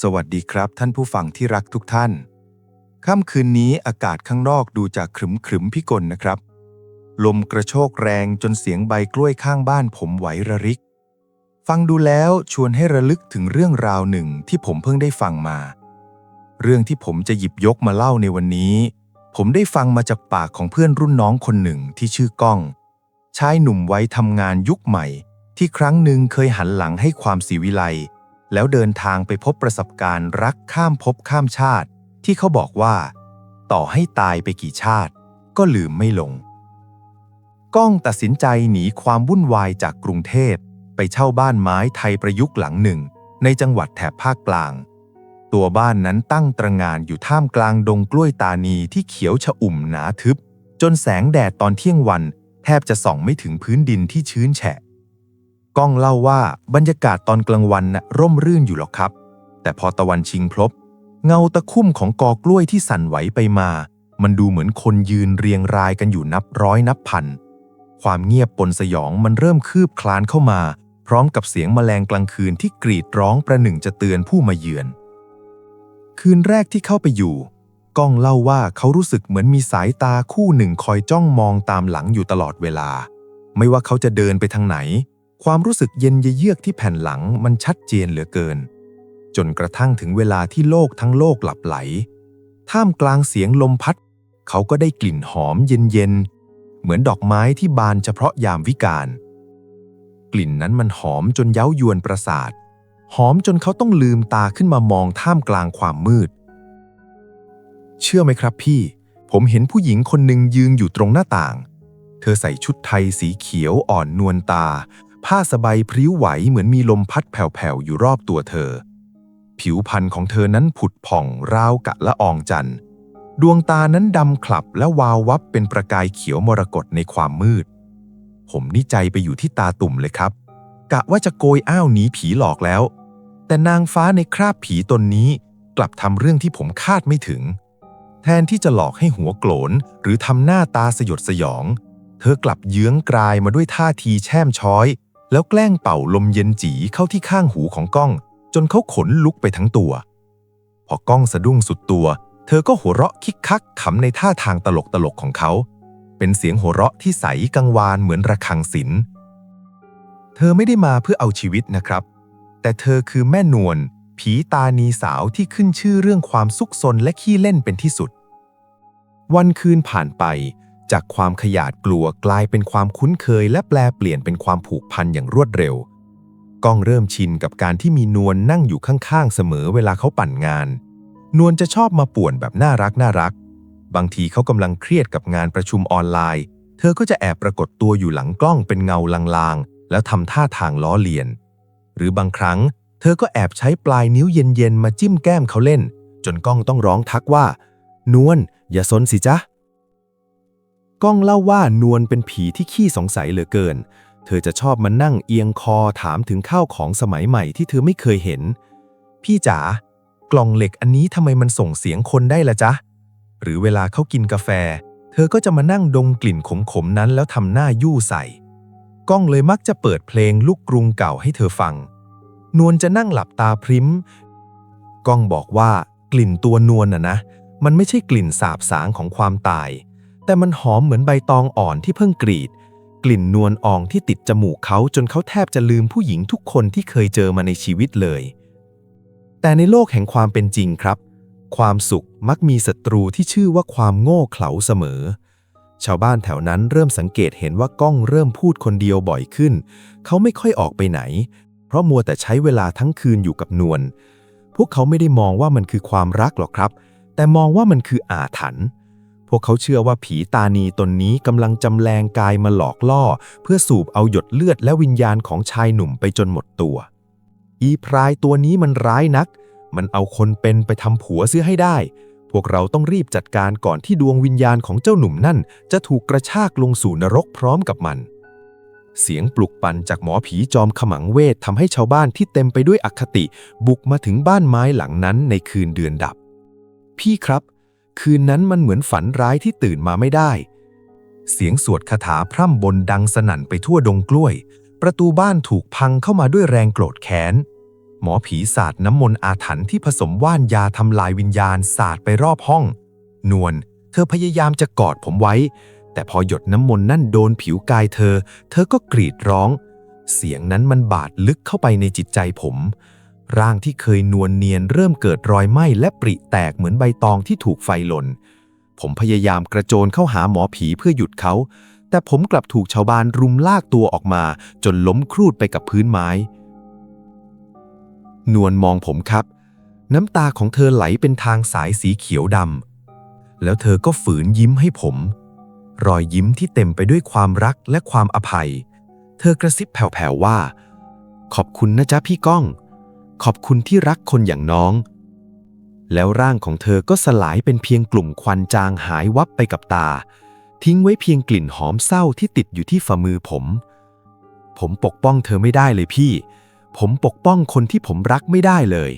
สวัสดีครับท่านผู้ฟังที่รักทุกท่านค่ำคืนนี้อากาศข้างนอกดูจะครึ้มพิกลนะครับลมกระโชกแรงจนเสียงใบกล้วยข้างบ้านผมไหวระริกฟังดูแล้วชวนให้ระลึกถึงเรื่องราวหนึ่งที่ผมเพิ่งได้ฟังมาเรื่องที่ผมจะหยิบยกมาเล่าในวันนี้ผมได้ฟังมาจากปากของเพื่อนรุ่นน้องคนหนึ่งที่ชื่อก้องชายหนุ่มวัยทำงานยุคใหม่ที่ครั้งหนึ่งเคยหันหลังให้ความศิวิไลย์แล้วเดินทางไปพบประสบการณ์รักข้ามภพข้ามชาติที่เขาบอกว่าต่อให้ตายไปกี่ชาติก็ลืมไม่ลงก้องตัดสินใจหนีความวุ่นวายจากกรุงเทพไปเช่าบ้านไม้ไทยประยุกต์หลังหนึ่งในจังหวัดแถบภาคกลางตัวบ้านนั้นตั้งตระหง่านอยู่ท่ามกลางดงกล้วยตานีที่เขียวชอุ่มหนาทึบจนแสงแดดตอนเที่ยงวันแทบจะส่องไม่ถึงพื้นดินที่ชื้นแฉะก้องเล่าว่าบรรยากาศตอนกลางวันน่ะร่มรื่นอยู่หรอกครับแต่พอตะวันชิงพลบเงาตะคุ่มของกอกล้วยที่สั่นไหวไปมามันดูเหมือนคนยืนเรียงรายกันอยู่นับร้อยนับพันความเงียบปนสยองมันเริ่มคืบคลานเข้ามาพร้อมกับเสียงแมลงกลางคืนที่กรีดร้องประหนึ่งจะเตือนผู้มาเยือนคืนแรกที่เข้าไปอยู่ก้องเล่าว่าเขารู้สึกเหมือนมีสายตาคู่หนึ่งคอยจ้องมองตามหลังอยู่ตลอดเวลาไม่ว่าเขาจะเดินไปทางไหนความรู้สึกเย็นเยือกที่แผ่นหลังมันชัดเจนเหลือเกินจนกระทั่งถึงเวลาที่โลกทั้งโลกหลับไหลท่ามกลางเสียงลมพัดเขาก็ได้กลิ่นหอมเย็นเหมือนดอกไม้ที่บานเฉพาะยามวิกาลกลิ่นนั้นมันหอมจนเย้ายวนประสาทหอมจนเขาต้องลืมตาขึ้นมามองท่ามกลางความมืดเชื่อไหมครับพี่ผมเห็นผู้หญิงคนหนึ่งยืนอยู่ตรงหน้าต่างเธอใส่ชุดไทยสีเขียวอ่อนนวลตาผ้าสบายพริ้วไหวเหมือนมีลมพัดแผ่วๆอยู่รอบตัวเธอผิวพรรณของเธอนั้นผุดผ่องราวกะละอองจันทร์ดวงตานั้นดำคลับและวาววับเป็นประกายเขียวมรกตในความมืดผมนี่ใจไปอยู่ที่ตาตุ่มเลยครับกะว่าจะโกยอ้าวหนีผีหลอกแล้วแต่นางฟ้าในคราบผีตนนี้กลับทำเรื่องที่ผมคาดไม่ถึงแทนที่จะหลอกให้หัวโกรนหรือทำหน้าตาสยดสยองเธอกลับเยื้องกลายมาด้วยท่าทีแช่มช้อยแล้วแกล้งเป่าลมเย็นจีเข้าที่ข้างหูของก้องจนเขาขนลุกไปทั้งตัวพอก้องสะดุ้งสุดตัวเธอก็หัวเราะคิกคักขำในท่าทางตลกของเขาเป็นเสียงหัวเราะที่ใสกังวานเหมือนระฆังศิลป์เธอไม่ได้มาเพื่อเอาชีวิตนะครับแต่เธอคือแม่นวลผีตานีสาวที่ขึ้นชื่อเรื่องความซุกซนและขี้เล่นเป็นที่สุดวันคืนผ่านไปจากความขยาดกลัวกลายเป็นความคุ้นเคยและแปลเปลี่ยนเป็นความผูกพันอย่างรวดเร็วก้องเริ่มชินกับการที่มีนวลนั่งอยู่ข้างๆเสมอเวลาเขาปั่นงานนวลจะชอบมาป่วนแบบน่ารักบางทีเขากำลังเครียดกับงานประชุมออนไลน์เธอก็จะแอบปรากฏตัวอยู่หลังกล้องเป็นเงาลางๆแล้วทำท่าทางล้อเลียนหรือบางครั้งเธอก็แอบใช้ปลายนิ้วเย็นๆมาจิ้มแก้มเขาเล่นจนก้องต้องร้องทักว่านวลอย่าซนสิจ๊ะก้องเล่าว่านวลเป็นผีที่ขี้สงสัยเหลือเกินเธอจะชอบมานั่งเอียงคอถามถึงข้าวของสมัยใหม่ที่เธอไม่เคยเห็นพี่จ๋ากล่องเหล็กอันนี้ทำไมมันส่งเสียงคนได้ล่ะจ๊ะหรือเวลาเขากินกาแฟเธอก็จะมานั่งดมกลิ่นขมๆนั้นแล้วทำหน้ายู่ใส่ก้องเลยมักจะเปิดเพลงลูกกรุงเก่าให้เธอฟังนวลจะนั่งหลับตาพริ้มก้องบอกว่ากลิ่นตัวนวลนะมันไม่ใช่กลิ่นสาบสางของความตายแต่มันหอมเหมือนใบตองอ่อนที่เพิ่งกรีดกลิ่นนวลอ่องที่ติดจมูกเขาจนเขาแทบจะลืมผู้หญิงทุกคนที่เคยเจอมาในชีวิตเลยแต่ในโลกแห่งความเป็นจริงครับความสุขมักมีศัตรูที่ชื่อว่าความโง่เขลาเสมอชาวบ้านแถวนั้นเริ่มสังเกตเห็นว่าก้องเริ่มพูดคนเดียวบ่อยขึ้นเขาไม่ค่อยออกไปไหนเพราะมัวแต่ใช้เวลาทั้งคืนอยู่กับนวลพวกเขาไม่ได้มองว่ามันคือความรักหรอกครับแต่มองว่ามันคืออาถรรพ์พวกเขาเชื่อว่าผีตานีตนนี้กำลังจำแรงกายมาหลอกล่อเพื่อสูบเอาหยดเลือดและวิญญาณของชายหนุ่มไปจนหมดตัวอีพรายตัวนี้มันร้ายนักมันเอาคนเป็นไปทำผัวเสียให้ได้พวกเราต้องรีบจัดการก่อนที่ดวงวิญญาณของเจ้าหนุ่มนั่นจะถูกกระชากลงสู่นรกพร้อมกับมันเสียงปลุกปั่นจากหมอผีจอมขมังเวททำให้ชาวบ้านที่เต็มไปด้วยอคติบุกมาถึงบ้านไม้หลังนั้นในคืนเดือนดับพี่ครับคืนนั้นมันเหมือนฝันร้ายที่ตื่นมาไม่ได้เสียงสวดคาถาพร่ำบนดังสนั่นไปทั่วดงกล้วยประตูบ้านถูกพังเข้ามาด้วยแรงโกรธแค้น หมอผีสาดน้ำมนต์อาถรรพ์ที่ผสมว่านยาทำลายวิญญาณสาดไปรอบห้องนวลเธอพยายามจะกอดผมไว้แต่พอหยดน้ำมนต์นั่นโดนผิวกายเธอก็กรีดร้องเสียงนั้นมันบาดลึกเข้าไปในจิตใจผมร่างที่เคยนวลเนียนเริ่มเกิดรอยไหม้และปริแตกเหมือนใบตองที่ถูกไฟหล่นผมพยายามกระโจนเข้าหาหมอผีเพื่อหยุดเขาแต่ผมกลับถูกชาวบ้านรุมลากตัวออกมาจนล้มครูดไปกับพื้นไม้นวลมองผมครับน้ำตาของเธอไหลเป็นทางสายสีเขียวดำแล้วเธอก็ฝืนยิ้มให้ผมรอยยิ้มที่เต็มไปด้วยความรักและความอภัยเธอกระซิบแผ่วๆว่าขอบคุณนะจ๊ะพี่ก้องขอบคุณที่รักคนอย่างน้องแล้วร่างของเธอก็สลายเป็นเพียงกลุ่มควันจางหายวับไปกับตาทิ้งไว้เพียงกลิ่นหอมเศร้าที่ติดอยู่ที่ฝ่ามือผมปกป้องเธอไม่ได้เลยพี่ผมปกป้องคนที่ผมรักไม่ได้เลย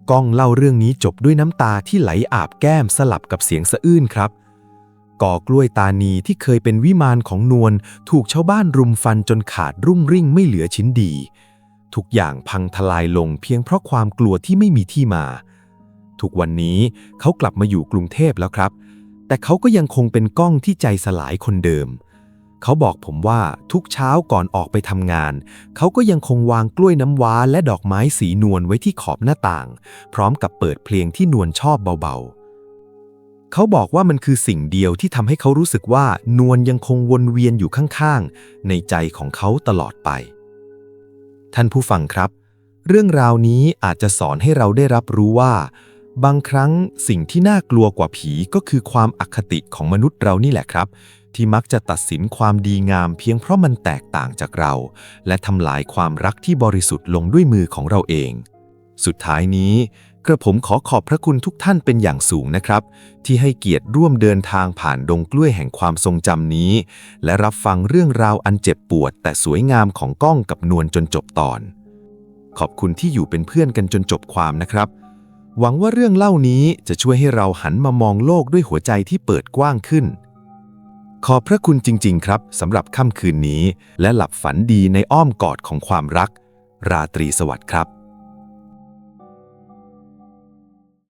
ก้องเล่าเรื่องนี้จบด้วยน้ำตาที่ไหลอาบแก้มสลับกับเสียงสะอื้นครับก่อกล้วยตานีที่เคยเป็นวิมานของนวลถูกชาวบ้านรุมฟันจนขาดรุ่งริ่งไม่เหลือชิ้นดีทุกอย่างพังทลายลงเพียงเพราะความกลัวที่ไม่มีที่มาทุกวันนี้เขากลับมาอยู่กรุงเทพแล้วครับแต่เขาก็ยังคงเป็นก้องที่ใจสลายคนเดิมเขาบอกผมว่าทุกเช้าก่อนออกไปทำงานเขาก็ยังคงวางกล้วยน้ำว้าและดอกไม้สีนวลไว้ที่ขอบหน้าต่างพร้อมกับเปิดเพลงที่นวลชอบเบาๆเขาบอกว่ามันคือสิ่งเดียวที่ทำให้เขารู้สึกว่านวลยังคงวนเวียนอยู่ข้างๆในใจของเขาตลอดไปท่านผู้ฟังครับเรื่องราวนี้อาจจะสอนให้เราได้รับรู้ว่าบางครั้งสิ่งที่น่ากลัวกว่าผีก็คือความอคติของมนุษย์เรานี่แหละครับที่มักจะตัดสินความดีงามเพียงเพราะมันแตกต่างจากเราและทำลายความรักที่บริสุทธิ์ลงด้วยมือของเราเองสุดท้ายนี้กระผมขอขอบพระคุณทุกท่านเป็นอย่างสูงนะครับที่ให้เกียรติร่วมเดินทางผ่านดงกล้วยแห่งความทรงจำนี้และรับฟังเรื่องราวอันเจ็บปวดแต่สวยงามของก้องกับนวลจนจบตอนขอบคุณที่อยู่เป็นเพื่อนกันจนจบความนะครับหวังว่าเรื่องเล่านี้จะช่วยให้เราหันมามองโลกด้วยหัวใจที่เปิดกว้างขึ้นขอบพระคุณจริงๆครับสำหรับค่ำคืนนี้และหลับฝันดีในอ้อมกอดของความรักราตรีสวัสดิ์ครับ